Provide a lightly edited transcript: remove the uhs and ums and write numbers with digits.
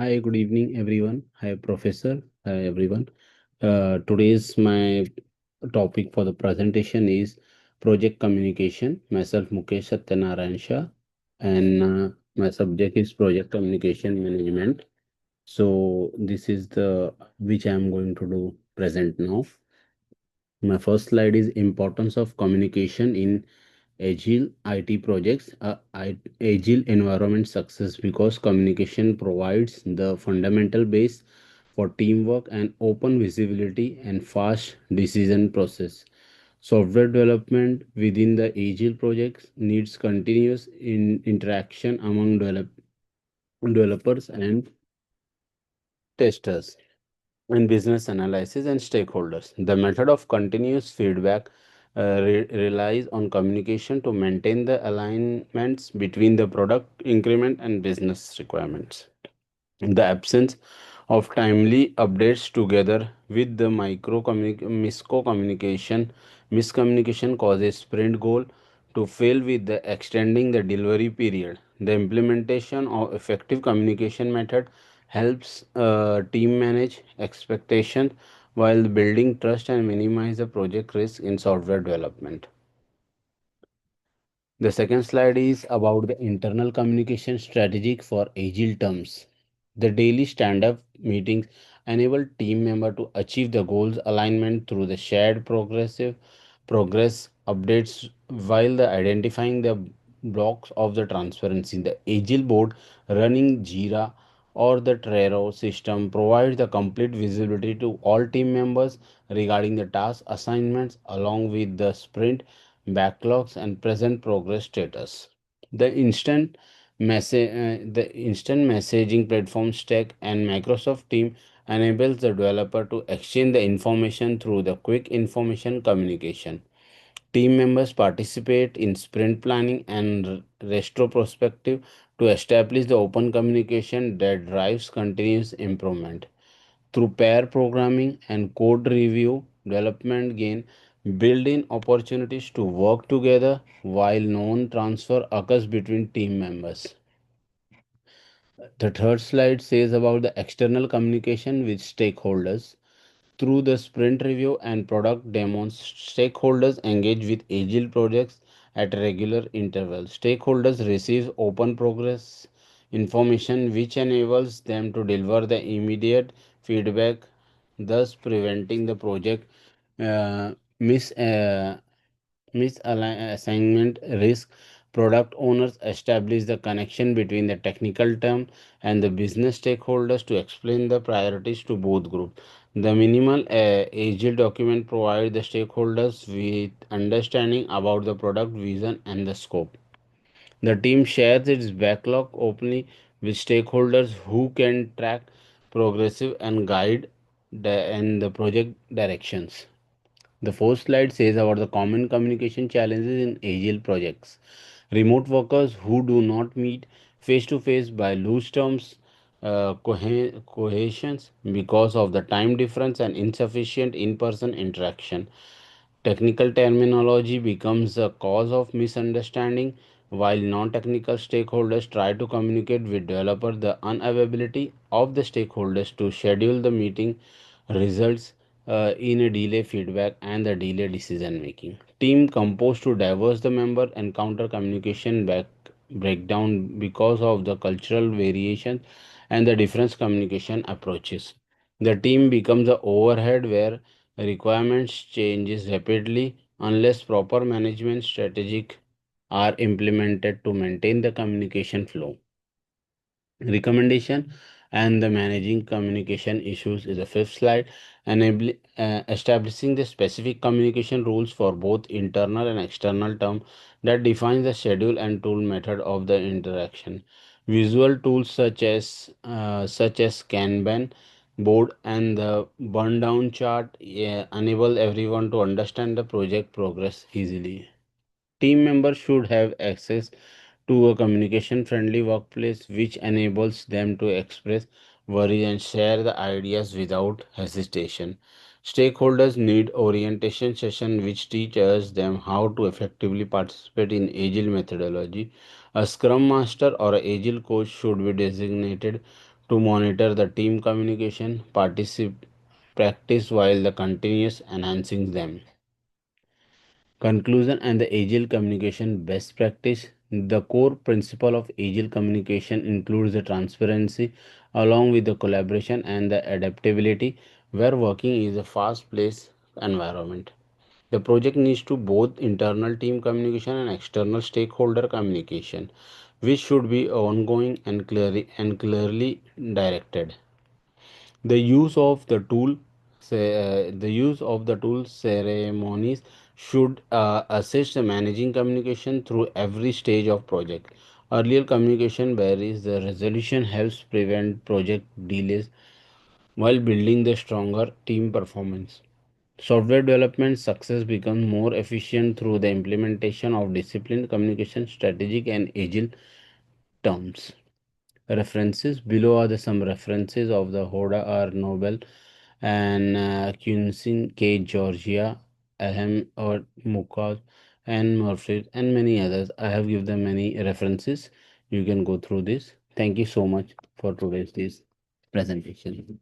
Hi, good evening, everyone. Hi, Professor. Hi, everyone. Today's my topic for the presentation is project communication. Myself, Mukesh Satyanarayan Shah, and my subject is project communication management. So this is the which I am going to do present now. My first slide is importance of communication in agile IT projects, agile environment success because communication provides the fundamental base for teamwork and open visibility and fast decision process. Software development within the agile projects needs continuous interaction among developers and testers and business analysis and stakeholders. The method of continuous feedback relies on communication to maintain the alignments between the product increment and business requirements. In the absence of timely updates together with the miscommunication causes sprint goal to fail with the extending the delivery period. The implementation of effective communication method helps team manage expectations while building trust and minimize the project risk in software development. The second slide is about the internal communication strategic for agile terms. The daily stand-up meetings enable team member to achieve the goals alignment through the shared progress updates while the identifying the blocks of the transparency. The agile board running Jira or the Trello system provides the complete visibility to all team members regarding the task assignments along with the sprint backlogs and present progress status. The instant messaging platform Stack and Microsoft Team enables the developer to exchange the information through the quick information communication. Team members participate in sprint planning and retrospective to establish the open communication that drives continuous improvement. Through pair programming and code review, development gain built-in opportunities to work together while non-transfer occurs between team members. The third slide says about the external communication with stakeholders. Through the sprint review and product demos, stakeholders engage with agile projects at regular intervals. Stakeholders receive open progress information which enables them to deliver the immediate feedback, thus preventing the project uh, mis, uh, misassignment risk. Product owners establish the connection between the technical term and the business stakeholders to explain the priorities to both groups. The minimal agile document provides the stakeholders with understanding about the product vision and the scope. The team shares its backlog openly with stakeholders who can track progressive and guide and the project directions. The fourth slide says about the common communication challenges in agile projects. Remote workers who do not meet face to face by loose terms cohesions because of the time difference and insufficient in person interaction. Technical terminology becomes a cause of misunderstanding while non-technical stakeholders try to communicate with developer. The unavailability of the stakeholders to schedule the meeting results in a delay feedback and the delay decision making. Team composed to diverse the member encounter communication breakdown because of the cultural variations and the different communication approaches. The team becomes a overhead where requirements changes rapidly unless proper management strategic are implemented to maintain the communication flow. Recommendation and the managing communication issues is the fifth slide. Establishing the specific communication rules for both internal and external term that defines the schedule and tool method of the interaction. Visual tools such as Kanban board and the burn down chart enable everyone to understand the project progress easily. Team members should have access to a communication friendly workplace which enables them to express worries and share the ideas without hesitation. Stakeholders need orientation session which teaches them how to effectively participate in agile methodology. A scrum master or a agile coach should be designated to monitor the team communication, practice while the continuous enhancing them. Conclusion and the agile communication best practice. The core principle of agile communication includes the transparency along with the collaboration and the adaptability where working is a fast-paced environment. The project needs to both internal team communication and external stakeholder communication, which should be ongoing and clearly directed. The use of the tool the use of the tool ceremonies should assist the managing communication through every stage of project. Earlier communication varies the resolution helps prevent project delays while building the stronger team performance. Software development success becomes more efficient through the implementation of disciplined communication strategic and agile terms. References below are the some references of the Hoda R. Nobel and Kunsin K. Georgia, Ahem or Mukaz and Murphy and many others. I have given them many references. You can go through this. Thank you so much for today's this presentation.